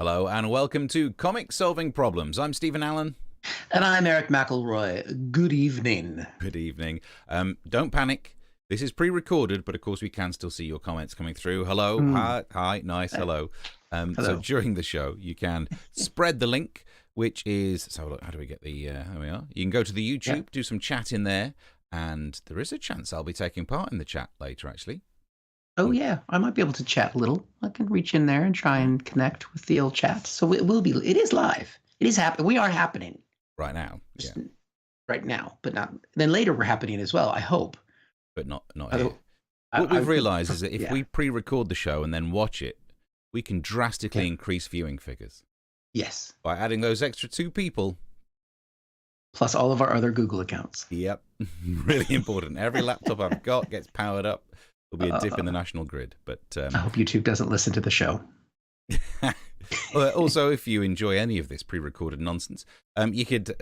Hello and welcome to Comic Solving Problems. I'm Stephen Allen. And I'm Eric McElroy. Good evening. Good evening. Don't panic. This is pre-recorded, but of course we can still see your comments coming through. Hello, hi, nice, hello. Hello. So during the show, you can spread the link, which is, so look, how do we get the, here we are. You can go to the YouTube, do some chat in there, and there is a chance I'll be taking part in the chat later, actually. Oh, yeah, I might be able to chat a little. I can reach in there and try and connect with the old chat. So it is live. It is happening. We are happening. Right now, yeah. Right now, but not, then later we're happening as well, I hope. But not here. What we've realized is that if we pre-record the show and then watch it, we can drastically increase viewing figures. Yes. By adding those extra 2 people. Plus all of our other Google accounts. Yep. Really important. Every laptop I've got gets powered up. There'll be a dip in the national grid. But I hope YouTube doesn't listen to the show. Also, if you enjoy any of this pre-recorded nonsense, you could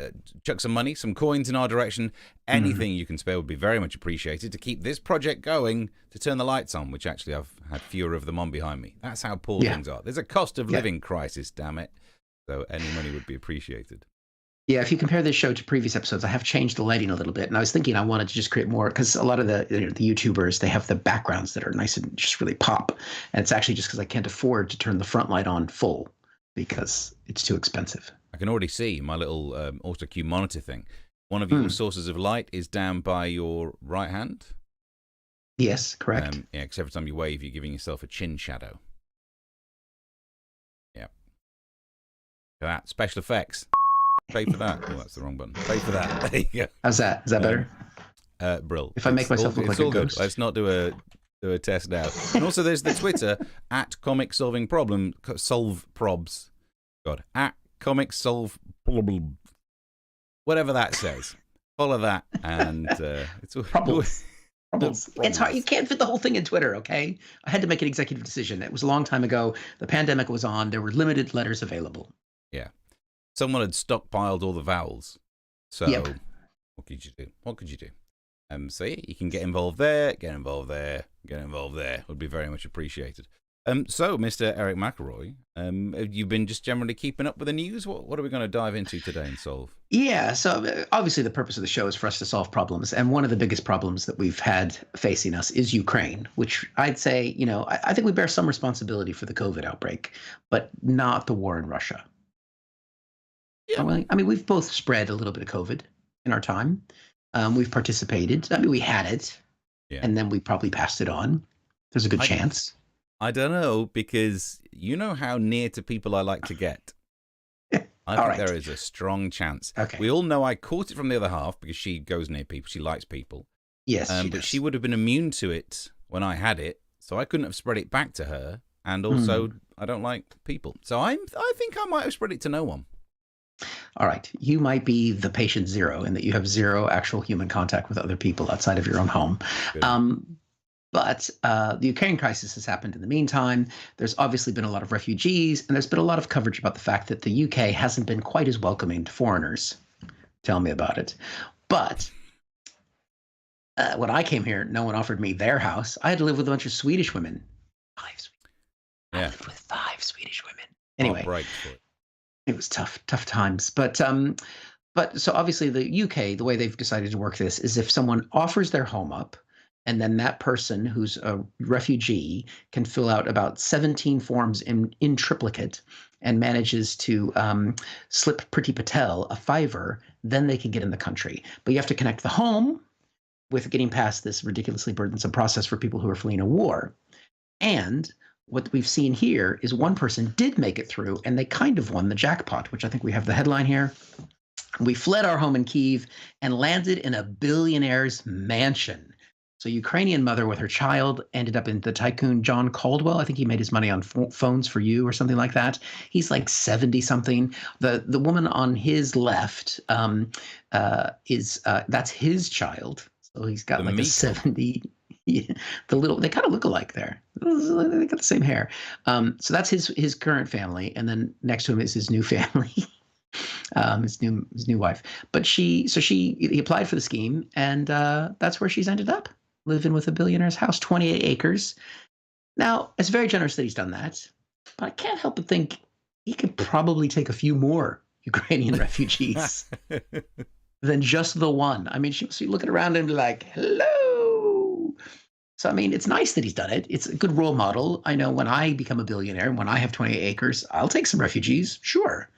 chuck some money, some coins in our direction. Anything you can spare would be very much appreciated to keep this project going, to turn the lights on, which actually I've had fewer of them on behind me. That's how poor things are. There's a cost of living crisis, damn it. So any money would be appreciated. Yeah, if you compare this show to previous episodes, I have changed the lighting a little bit. And I was thinking I wanted to just create more, because a lot of the YouTubers, they have the backgrounds that are nice and just really pop. And it's actually just because I can't afford to turn the front light on full because it's too expensive. I can already see my little auto cue monitor thing. One of your sources of light is down by your right hand. Yes, correct. Yeah, because every time you wave, you're giving yourself a chin shadow. Yeah. Look at that. Special effects. Pay for that. Oh, that's the wrong button. Pay for that. There you go. How's that? Is that better? Brill. If I make myself look like a ghost. Let's not do a test now. And also, there's the Twitter at Comic Solving Problem Solve Probs. God, at Comic Solve Problem. Whatever that says. Follow that, and it's Problems. It's hard. You can't fit the whole thing in Twitter, okay? I had to make an executive decision. It was a long time ago. The pandemic was on. There were limited letters available. Yeah. Someone had stockpiled all the vowels. So what could you do? What could you do? So yeah, you can get involved there, get involved there, get involved there. Would be very much appreciated. So, Mr. Eric McElroy, have you been just generally keeping up with the news? What are we going to dive into today and solve? Yeah, so obviously the purpose of the show is for us to solve problems. And one of the biggest problems that we've had facing us is Ukraine, which I'd say, I think we bear some responsibility for the COVID outbreak, but not the war in Russia. Yeah. I mean, we've both spread a little bit of COVID in our time. We've participated. I mean, we had it, and then we probably passed it on. There's a good chance. I don't know, because you know how near to people I like to get. I think there is a strong chance. Okay. We all know I caught it from the other half because she goes near people. She likes people. Yes, but she would have been immune to it when I had it, so I couldn't have spread it back to her. And also, I don't like people. So I think I might have spread it to no one. All right. You might be the patient zero in that you have zero actual human contact with other people outside of your own home. But the Ukraine crisis has happened in the meantime. There's obviously been a lot of refugees, and there's been a lot of coverage about the fact that the UK hasn't been quite as welcoming to foreigners. Tell me about it. But when I came here, no one offered me their house. I had to live with a bunch of Swedish women. I lived with 5 Swedish women. Anyway. It was tough times. But so obviously the UK, the way they've decided to work this is if someone offers their home up, and then that person who's a refugee can fill out about 17 forms in triplicate and manages to slip Priti Patel a $5, then they can get in the country. But you have to connect the home with getting past this ridiculously burdensome process for people who are fleeing a war. And what we've seen here is one person did make it through, and they kind of won the jackpot, which I think we have the headline here. We fled our home in Kyiv and landed in a billionaire's mansion. So Ukrainian mother with her child ended up in the tycoon John Caldwell. I think he made his money on phones for you or something like that. He's like 70 something. The woman on his left that's his child. So he's got like a 70. Yeah, they kind of look alike there. They got the same hair. So that's his current family, and then next to him is his new family, his new wife. But he applied for the scheme, and that's where she's ended up, living with a billionaire's house, 28 acres. Now, it's very generous that he's done that, but I can't help but think he could probably take a few more Ukrainian refugees than just the one. I mean, she was looking around and be like, hello. So, I mean, it's nice that he's done it. It's a good role model. I know when I become a billionaire, when I have 28 acres, I'll take some refugees. Sure.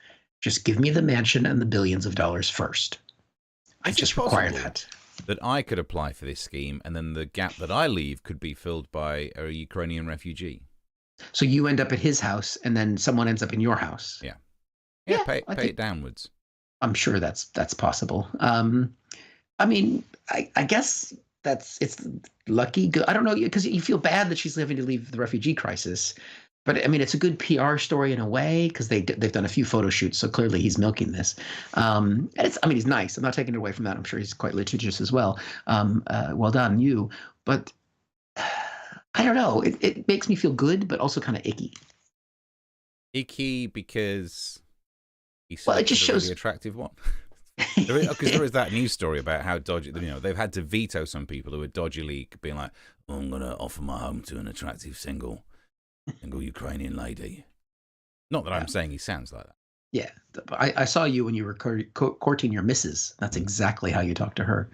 Just give me the mansion and the billions of dollars first. I just require that. That I could apply for this scheme, and then the gap that I leave could be filled by a Ukrainian refugee. So you end up at his house, and then someone ends up in your house. Yeah. Yeah, pay it downwards. I'm sure that's possible. I mean, I guess it's lucky. I don't know, because you feel bad that she's having to leave the refugee crisis, but I mean, it's a good PR story in a way because they've done a few photo shoots, so clearly he's milking this. And he's nice. I'm not taking it away from that. I'm sure he's quite litigious as well. Well done, you. But I don't know. It makes me feel good, but also kind of icky. Icky because he's it just shows really attractive one. Because there is that news story about how dodgy, they've had to veto some people who are dodgily being like, oh, I'm going to offer my home to an attractive single Ukrainian lady. Not that I'm saying he sounds like that. Yeah, I saw you when you were courting your missus. That's exactly how you talk to her.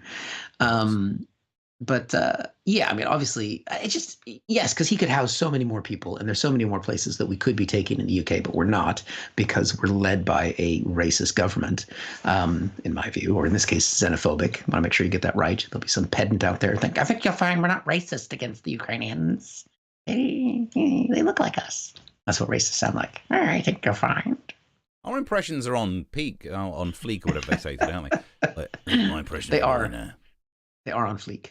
But yeah, I mean, obviously, yes, because he could house so many more people, and there's so many more places that we could be taking in the UK, but we're not because we're led by a racist government, in my view, or in this case, xenophobic. I want to make sure you get that right. There'll be some pedant out there I think you'll find we're not racist against the Ukrainians. They look like us. That's what racists sound like. All right, I think you'll find. Our impressions are on peak, on fleek, or whatever they say today, aren't they? My impression. They are. They are on fleek.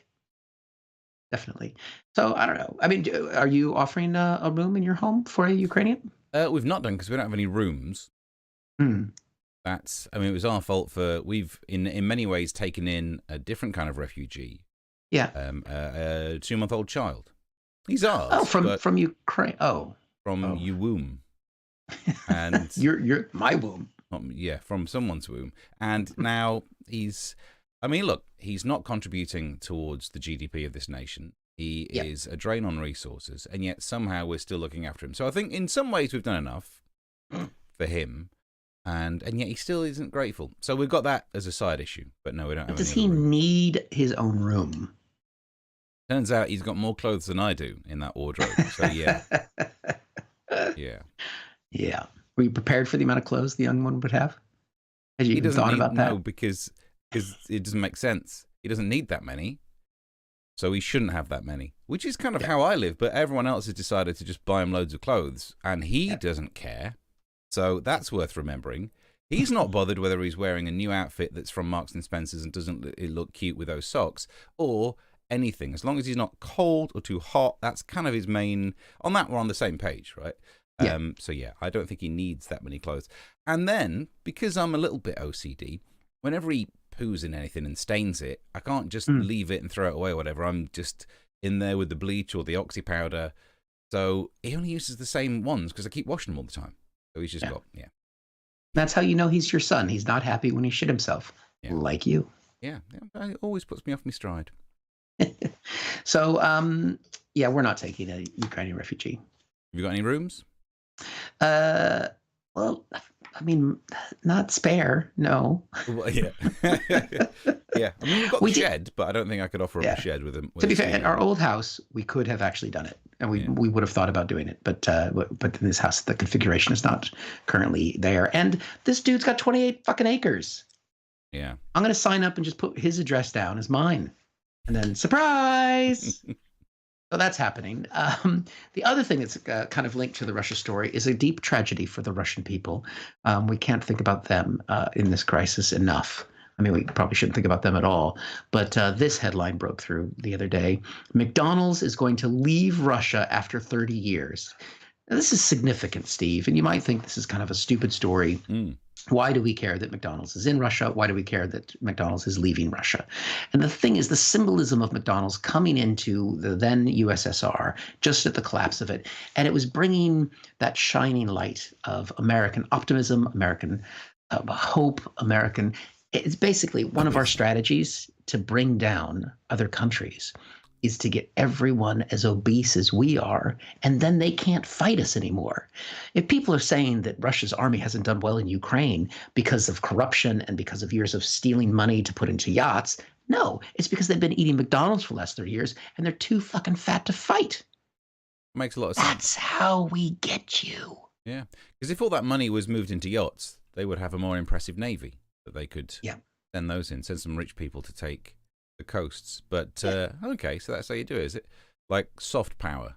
Definitely. So I don't know. I mean, are you offering a room in your home for a Ukrainian? We've not done because we don't have any rooms. It was our fault we've in many ways taken in a different kind of refugee. Yeah. A 2-month-old child. He's ours. Oh, from Ukraine. Oh. From your womb. And you're my womb. From someone's womb. And now he's not contributing towards the GDP of this nation. He is a drain on resources, and yet somehow we're still looking after him. So I think in some ways we've done enough for him, and yet he still isn't grateful. So we've got that as a side issue. But no, we don't have Does he need his own room? Turns out he's got more clothes than I do in that wardrobe. So yeah. Yeah. Were you prepared for the amount of clothes the young one would have? Had you even thought about that? No, because it doesn't make sense. He doesn't need that many. So he shouldn't have that many, which is kind of how I live. But everyone else has decided to just buy him loads of clothes, and he doesn't care. So that's worth remembering. He's not bothered whether he's wearing a new outfit that's from Marks and Spencer's and doesn't it look cute with those socks, or anything. As long as he's not cold or too hot, that's kind of his main. On that, we're on the same page, right? So yeah, I don't think he needs that many clothes. And then, because I'm a little bit OCD, whenever he poos in anything and stains it, I can't just leave it and throw it away or whatever. I'm just in there with the bleach or the oxy powder. So he only uses the same ones because I keep washing them all the time. So he's just got, That's how you know he's your son. He's not happy when he shit himself, like you. Yeah, it always puts me off my stride. So, we're not taking a Ukrainian refugee. Have you got any rooms? Well, I mean, not spare, no. Well, yeah. Yeah. I mean, we've got the shed, but I don't think I could offer up a shed with him. To be fair, in our old house, we could have actually done it, and we would have thought about doing it. But in this house, the configuration is not currently there. And this dude's got 28 fucking acres. Yeah. I'm going to sign up and just put his address down as mine. And then, surprise! So that's happening. The other thing that's kind of linked to the Russia story is a deep tragedy for the Russian people. We can't think about them in this crisis enough. I mean, we probably shouldn't think about them at all. But this headline broke through the other day. McDonald's is going to leave Russia after 30 years. Now, this is significant, Steve, and you might think this is kind of a stupid story. Why do we care that McDonald's is in Russia? Why do we care that McDonald's is leaving Russia? And the thing is, the symbolism of McDonald's coming into the then USSR just at the collapse of it, and it was bringing that shining light of American optimism, American hope, American. It's basically one of our strategies to bring down other countries. is to get everyone as obese as we are, and then they can't fight us anymore. If people are saying that Russia's army hasn't done well in Ukraine because of corruption and because of years of stealing money to put into yachts, no, it's because they've been eating McDonald's for the last 30 years and they're too fucking fat to fight. Makes a lot of sense. That's how we get you. Yeah, because if all that money was moved into yachts, they would have a more impressive navy that they could send those in, send some rich people to take the coasts. But okay, so that's how you do it. Is it like soft power?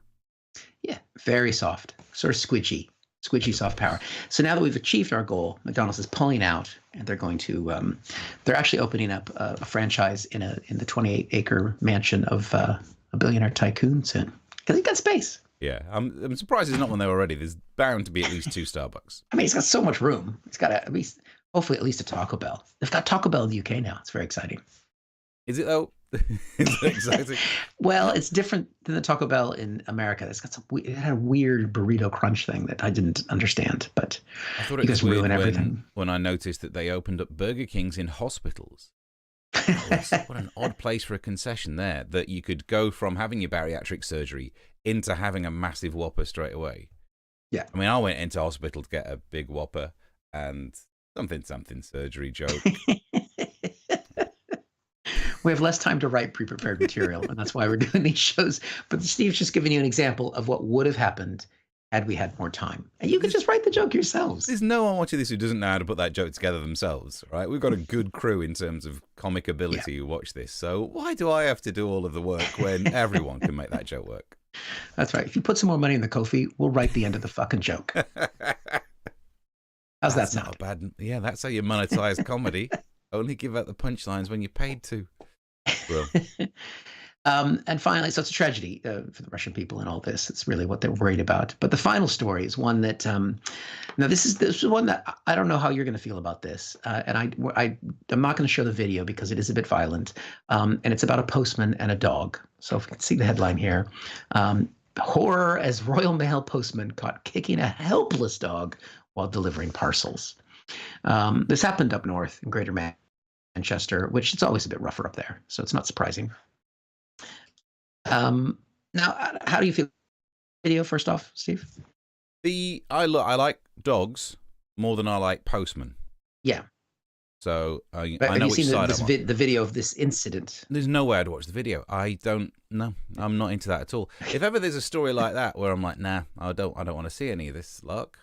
Yeah, very soft, sort of squidgy soft power. So now that we've achieved our goal, McDonald's is pulling out, and they're going to they're actually opening up a franchise in the 28-acre mansion of a billionaire tycoon soon, because he got space. Yeah, I'm surprised there's not one there already. There's bound to be at least 2 Starbucks. I mean, it's got so much room. It's got at least, hopefully, at least a Taco Bell. They've got Taco Bell in the UK now. It's very exciting. Is it though? Is it exciting? Well, it's different than the Taco Bell in America. It's got it had a weird burrito crunch thing that I didn't understand. But I thought it was weird when I noticed that they opened up Burger Kings in hospitals. What an odd place for a concession there, that you could go from having your bariatric surgery into having a massive Whopper straight away. Yeah. I mean, I went into hospital to get a big Whopper and something surgery joke. We have less time to write pre-prepared material, and that's why we're doing these shows. But Steve's just giving you an example of what would have happened had we had more time. And you could just write the joke yourselves. There's no one watching this who doesn't know how to put that joke together themselves, right? We've got a good crew in terms of comic ability who watch this. So why do I have to do all of the work when everyone can make that joke work? That's right. If you put some more money in the Ko-fi, we'll write the end of the fucking joke. How's that sound? Not a bad. Yeah, that's how you monetize comedy. Only give out the punchlines when you're paid to. Well. And finally, so it's a tragedy for the Russian people in all this. It's really what they're worried about. But the final story is one that, now this is one that I don't know how you're going to feel about this. And I'm not going to show the video because it is a bit violent. And it's about a postman and a dog. So if you can see the headline here, horror as Royal Mail postman caught kicking a helpless dog while delivering parcels. This happened up north in Greater Manchester, which it's always a bit rougher up there. So it's not surprising. Now, how do you feel? Video first off, Steve. I like dogs more than I like postmen. Yeah. So I know have you which seen side the video of this incident? There's no way I'd watch the video. I don't know. I'm not into that at all. If ever there's a story like that where I'm like, nah, I don't want to see any of this luck.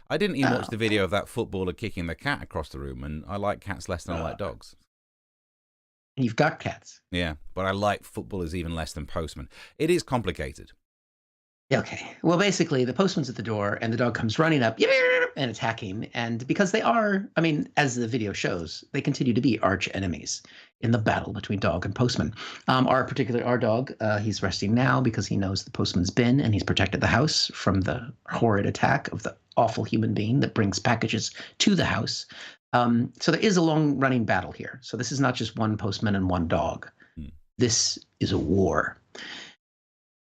I didn't even watch the video of that footballer kicking the cat across the room, and I like cats less than I like dogs. And you've got cats. Yeah, but I like footballers even less than postmen. It is complicated. Okay. Well, basically, the postman's at the door, and the dog comes running up and attacking. And because they are, I mean, as the video shows, they continue to be arch enemies in the battle between dog and postman. Our dog, he's resting now because he knows the postman's been, and he's protected the house from the horrid attack of the awful human being that brings packages to the house. So there is a long-running battle here. So this is not just one postman and one dog. This is a war.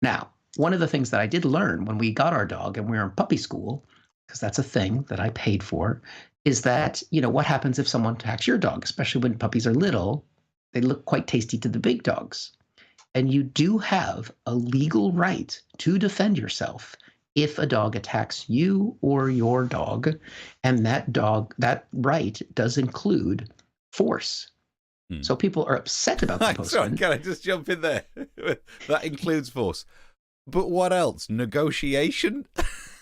Now, one of the things that I did learn when we got our dog and we were in puppy school, because that's a thing that I paid for, is that, what happens if someone attacks your dog, especially when puppies are little, they look quite tasty to the big dogs. And you do have a legal right to defend yourself if a dog attacks you or your dog, and that right does include force. So people are upset about the postman. Sorry, can I just jump in there? That includes force. But what else? Negotiation?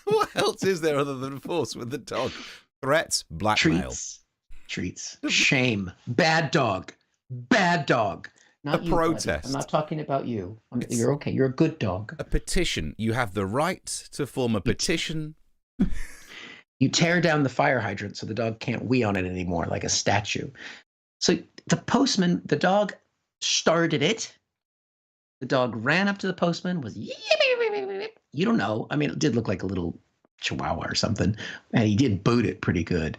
What else is there other than force with the dog? Threats, blackmail. Treats. Shame. Bad dog. Not a protest. Buddy. I'm not talking about you. You're okay. You're a good dog. A petition. You have the right to form a petition. You tear down the fire hydrant so the dog can't wee on it anymore like a statue. So the dog started it. The dog ran up to the postman, you don't know. I mean, it did look like a little chihuahua or something, and he did boot it pretty good.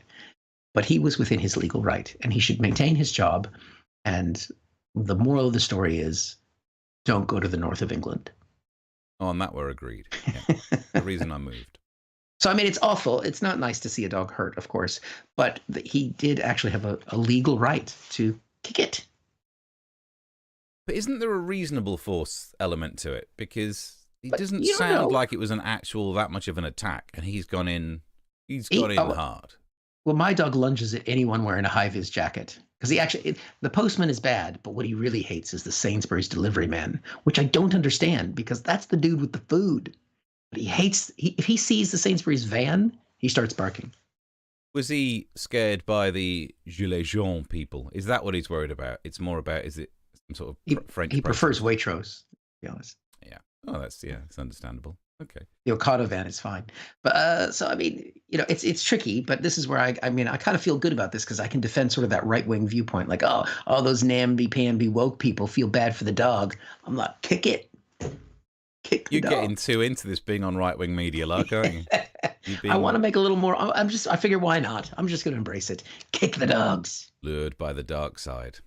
But he was within his legal right, and he should maintain his job. And the moral of the story is, don't go to the north of England. Oh, on that we're agreed. Yeah. The reason I moved. So, I mean, it's awful. It's not nice to see a dog hurt, of course, but he did actually have a legal right to kick it. But isn't there a reasonable force element to it? Because it doesn't you sound know. like it was that much of an attack, and he's gone in hard. Well, my dog lunges at anyone wearing a high-vis jacket because the postman is bad, but what he really hates is the Sainsbury's delivery man, which I don't understand because that's the dude with the food. But if he sees the Sainsbury's van, he starts barking. Was he scared by the Gilets jaunes people? Is that what he's worried about? It's more about, is it some sort of French? He prefers Waitrose, to be honest. Yeah. Oh, it's understandable. Okay. The Ocado van is fine. But so, I mean, it's tricky, but this is where I kind of feel good about this because I can defend sort of that right-wing viewpoint. Like, oh, all those namby-pamby woke people feel bad for the dog. I'm like, kick it. Kick the dog. You're getting too into this being on right-wing media, like, aren't you? I want to make a little more. I figure why not? I'm just going to embrace it. Kick the dogs. Lured by the dark side.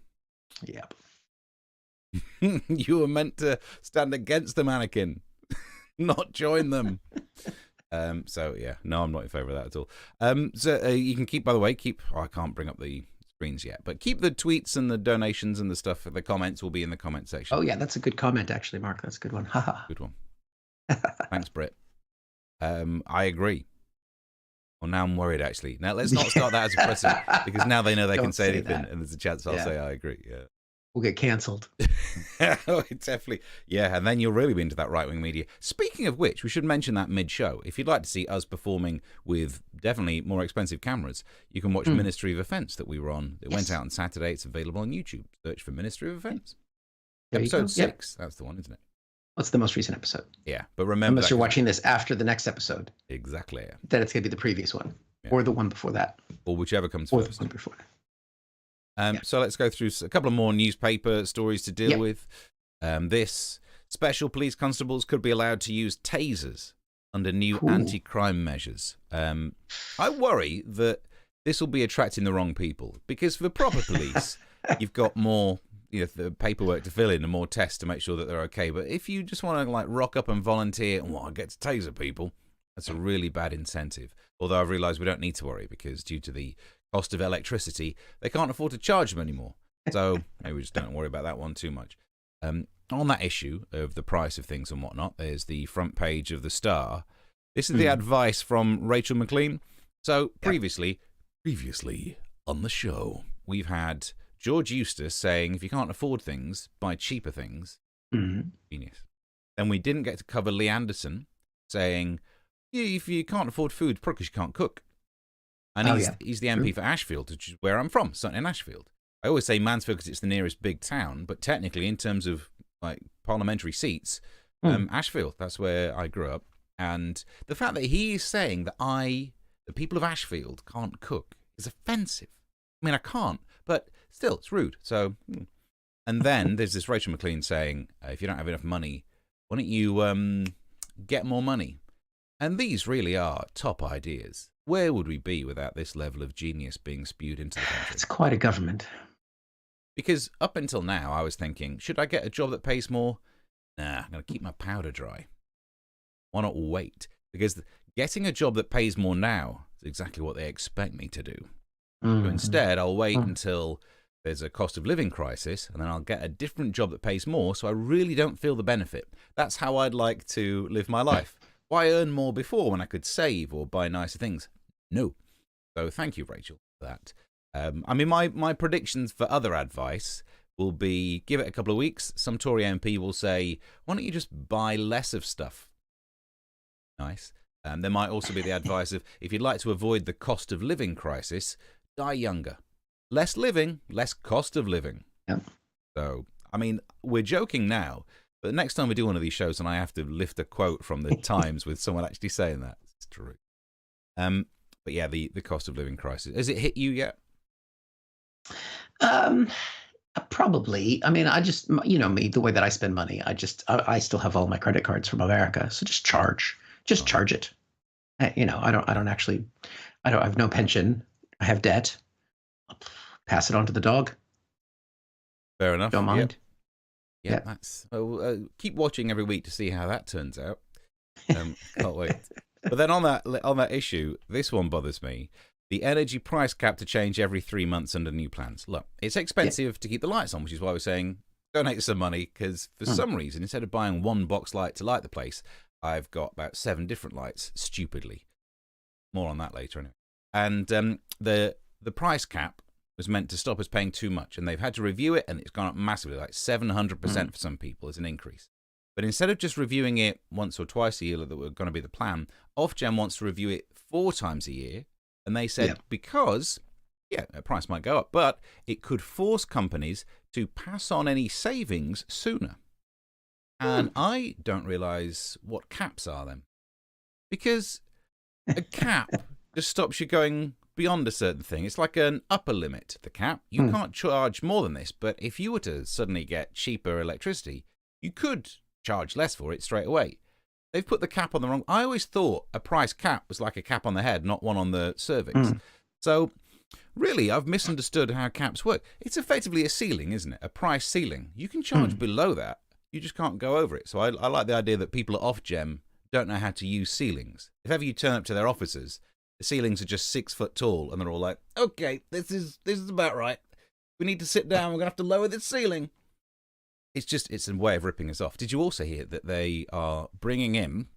Yep. You were meant to stand against the mannequin, not join them. So yeah, no, I'm not in favour of that at all. So you can keep, by the way, I can't bring up the screens yet, but keep the tweets and the donations and the stuff. The comments will be in the comment section. Oh yeah, that's a good comment actually, Mark. That's a good one. Haha. Good one. Thanks, Britt. I agree. Well, now I'm worried, actually. Now, let's not start that as a precedent, because now they know they can say anything, and there's a chance I'll say I agree. Yeah. We'll get cancelled. Oh, definitely. Yeah, and then you'll really be into that right-wing media. Speaking of which, we should mention that mid-show. If you'd like to see us performing with definitely more expensive cameras, you can watch Ministry of Offence that we were on. It went out on Saturday. It's available on YouTube. Search for Ministry of Offence. Episode 6. That's the one, isn't it? What's the most recent episode? Yeah, but remember... Unless you're watching this after the next episode. Exactly, yeah. Then it's going to be the previous one. Yeah. Or the one before that. Or whichever comes or first. Or the one before that. So let's go through a couple of more newspaper stories to deal with. This special police constables could be allowed to use tasers under new anti-crime measures. I worry that this will be attracting the wrong people, because for proper police, you've got more the paperwork to fill in and more tests to make sure that they're okay. But if you just want to like rock up and volunteer and I get to taser people, that's a really bad incentive. Although I've realised we don't need to worry, because due to the cost of electricity, they can't afford to charge them anymore. So maybe we just don't worry about that one too much. On that issue of the price of things and whatnot, there's the front page of the Star. This is the advice from Rachel McLean. So previously on the show, we've had George Eustace saying, if you can't afford things, buy cheaper things. Genius. Then we didn't get to cover Lee Anderson saying, if you can't afford food, probably because you can't cook. And he's the MP for Ashfield, which is where I'm from, Sutton in Ashfield. I always say Mansfield because it's the nearest big town, but technically in terms of like parliamentary seats, Ashfield, that's where I grew up. And the fact that he is saying that the people of Ashfield can't cook is offensive. I mean, I can't, but still, it's rude. So, and then there's this Rachel McLean saying, if you don't have enough money, why don't you get more money? And these really are top ideas. Where would we be without this level of genius being spewed into the country? It's quite a government. Because up until now, I was thinking, should I get a job that pays more? Nah, I'm going to keep my powder dry. Why not wait? Because getting a job that pays more now is exactly what they expect me to do. So instead, I'll wait until there's a cost of living crisis, and then I'll get a different job that pays more, so I really don't feel the benefit. That's how I'd like to live my life. Why earn more before when I could save or buy nicer things? No. So thank you, Rachel, for that. I mean, my predictions for other advice will be, give it a couple of weeks, some Tory MP will say, why don't you just buy less of stuff? Nice. There might also be the advice of, if you'd like to avoid the cost of living crisis, die younger. Less living, less cost of living. Yep. So, I mean, we're joking now, but the next time we do one of these shows and I have to lift a quote from the Times with someone actually saying that, it's true. But yeah, the cost of living crisis. Has it hit you yet? Probably. I mean, I just, me, the way that I spend money, I still have all my credit cards from America. So just charge it. I have no pension. I have debt. I'll pass it on to the dog. Fair enough. Don't mind. Yeah, that's. Keep watching every week to see how that turns out. Can't wait. But then on that issue, this one bothers me. The energy price cap to change every 3 months under new plans. Look, it's expensive to keep the lights on, which is why we're saying donate some money because for some reason, instead of buying one box light to light the place, I've got about 7 different lights, stupidly. More on that later anyway. And the price cap was meant to stop us paying too much, and they've had to review it, and it's gone up massively, like 700% for some people is an increase. But instead of just reviewing it once or twice a year, that were going to be the plan, Ofgem wants to review it 4 times a year. And they said because, the price might go up, but it could force companies to pass on any savings sooner. And I don't realize what caps are then. Because a cap just stops you going beyond a certain thing. It's like an upper limit, the cap. You can't charge more than this, but if you were to suddenly get cheaper electricity, you could charge less for it straight away. They've put the cap on the wrong. I always thought a price cap was like a cap on the head, not one on the cervix. So really, I've misunderstood how caps work. It's effectively a ceiling, isn't it? A price ceiling. You can charge below that. You just can't go over it. So I like the idea that people at Ofgem don't know how to use ceilings. If ever you turn up to their offices, the ceilings are just 6 foot tall, and they're all like, "Okay, this is about right. We need to sit down. We're gonna have to lower the ceiling." It's a way of ripping us off. Did you also hear that they are bringing in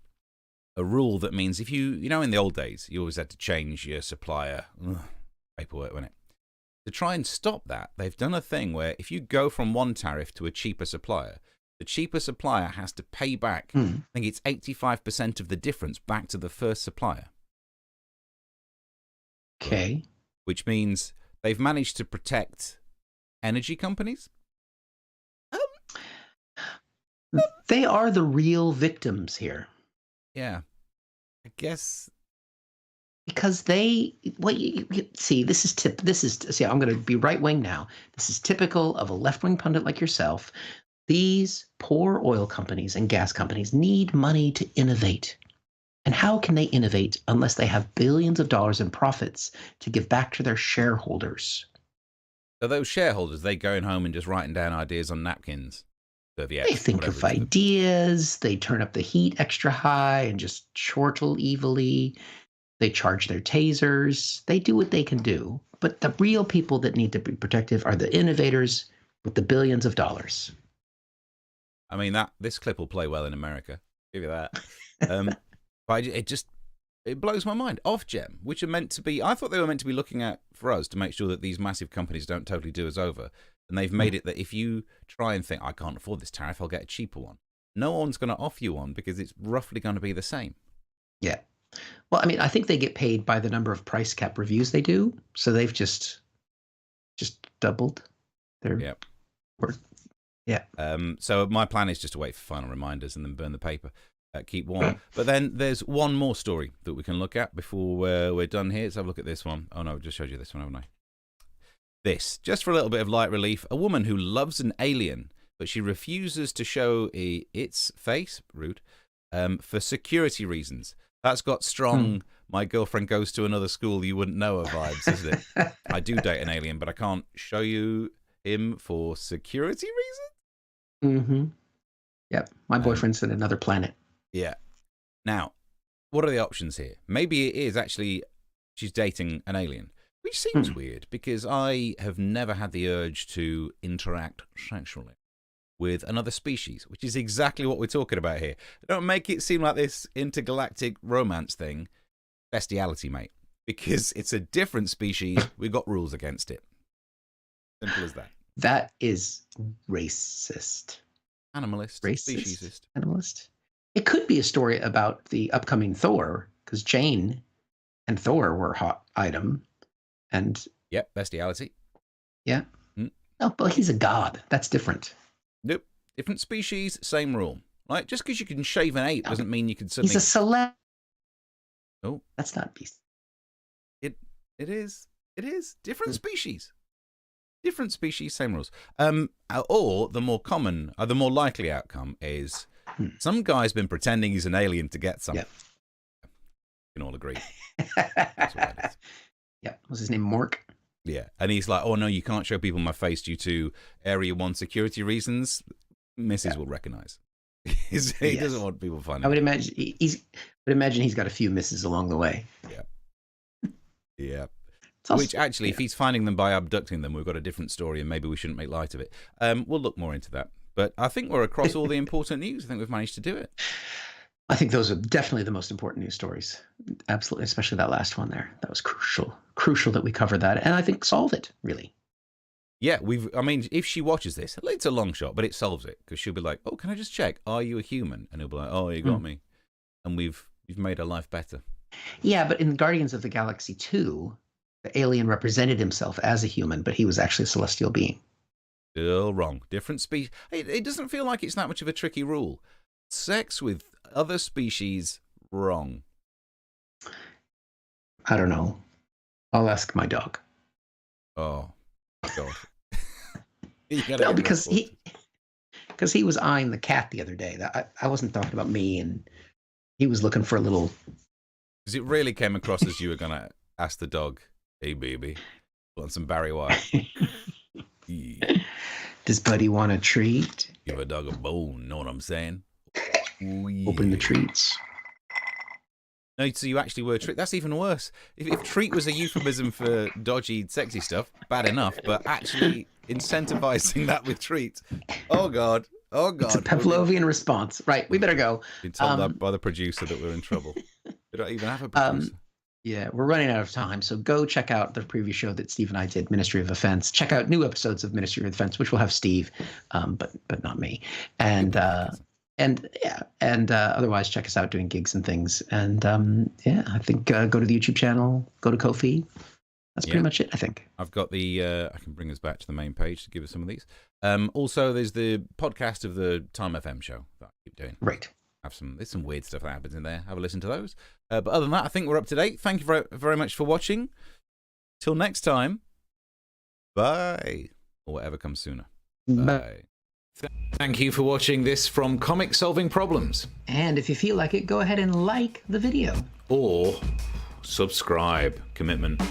a rule that means if you in the old days, you always had to change your supplier, paperwork, wasn't it? To try and stop that, they've done a thing where if you go from one tariff to a cheaper supplier, the cheaper supplier has to pay back, I think it's 85% of the difference back to the first supplier. Okay. Which means they've managed to protect energy companies. They are the real victims here. Yeah, I guess. Because see, I'm going to be right wing now. This is typical of a left wing pundit like yourself. These poor oil companies and gas companies need money to innovate. And how can they innovate unless they have billions of dollars in profits to give back to their shareholders? So those shareholders, they going home and just writing down ideas on napkins. They think of ideas. They turn up the heat extra high and just chortle evilly. They charge their tasers. They do what they can do. But the real people that need to be protective are the innovators with the billions of dollars. I mean, this clip will play well in America. Give you that. But it blows my mind. Ofgem, which are meant to be, I thought they were meant to be looking at for us to make sure that these massive companies don't totally do us over. And they've made it that if you try and think, I can't afford this tariff, I'll get a cheaper one. No one's going to offer you one because it's roughly going to be the same. Yeah. Well, I mean, I think they get paid by the number of price cap reviews they do. So they've just doubled their work. Yeah. So my plan is just to wait for final reminders and then burn the paper. Keep warm. But then there's one more story that we can look at before we're done here. Let's have a look at this one. Oh, no, I just showed you this one, haven't I? This, just for a little bit of light relief, a woman who loves an alien, but she refuses to show its face, rude, for security reasons. That's got strong, my girlfriend goes to another school you wouldn't know of vibes, isn't it? I do date an alien, but I can't show you him for security reasons? Mm-hmm. Yep. My boyfriend's in another planet. Yeah. Now, what are the options here? Maybe it is actually she's dating an alien. Which seems weird because I have never had the urge to interact sexually with another species, which is exactly what we're talking about here. Don't make it seem like this intergalactic romance thing. Bestiality, mate. Because it's a different species. We've got rules against it. Simple as that. That is racist. Animalist. Racist. Speciesist. Animalist. It could be a story about the upcoming Thor, because Jane and Thor were a hot item. And yep, bestiality. Yeah. No, but he's a god. That's different. Nope. Different species, same rule. Right? Just because you can shave an ape doesn't mean you can suddenly. He's a celeb. Oh. That's not beast. It is. It is. Different species. Different species, same rules. Or the more common, the more likely outcome is some guy's been pretending he's an alien to get some. Yep. We can all agree. That's what that is. Yeah, was his name Mork? Yeah, and he's like, "Oh no, you can't show people my face due to Area 1 security reasons." Mrs. will recognize. He doesn't want people finding. I would imagine he's got a few misses along the way. Yeah. Which actually, if he's finding them by abducting them, we've got a different story, and maybe we shouldn't make light of it. We'll look more into that. But I think we're across all the important news. I think we've managed to do it. I think those are definitely the most important news stories. Absolutely, especially that last one there. That was crucial. Crucial that we covered that, and I think solve it, really. Yeah, I mean, if she watches this, it's a long shot, but it solves it, because she'll be like, "Oh, can I just check? Are you a human?" And he'll be like, "Oh, you got me," and we've made her life better. Yeah, but in Guardians of the Galaxy 2, the alien represented himself as a human, but he was actually a celestial being. Still wrong. Different species. It doesn't feel like it's that much of a tricky rule. Sex with other species, wrong. I don't know. I'll ask my dog. Oh, God. No, because he was eyeing the cat the other day. I wasn't talking about me, and he was looking for a little. Because it really came across as you were going to ask the dog, "Hey, baby, want some Barry White?" Yeah. Does Buddy want a treat? Give a dog a bone, know what I'm saying? Open the treats. No, so you actually were treat. That's even worse. If treat was a euphemism for dodgy, sexy stuff, bad enough. But actually incentivizing that with treat, oh God. It's a Pavlovian response. Right, we better go. Been told by the producer that we're in trouble. We don't even have a producer. Yeah, we're running out of time, so go check out the previous show that Steve and I did, Ministry of Offense. Check out new episodes of Ministry of Offense, which will have Steve, but not me. And otherwise, check us out doing gigs and things. And I think go to the YouTube channel, go to Ko-fi. That's pretty much it, I think. I've got I can bring us back to the main page to give us some of these. Also, there's the podcast of the Time FM show that I keep doing. Right. There's some weird stuff that happens in there. Have a listen to those. But other than that, I think we're up to date. Thank you very, very much for watching. Till next time, bye. Or whatever comes sooner. Bye. Thank you for watching this from Comic Solving Problems. And if you feel like it, go ahead and like the video. Or subscribe. Commitment.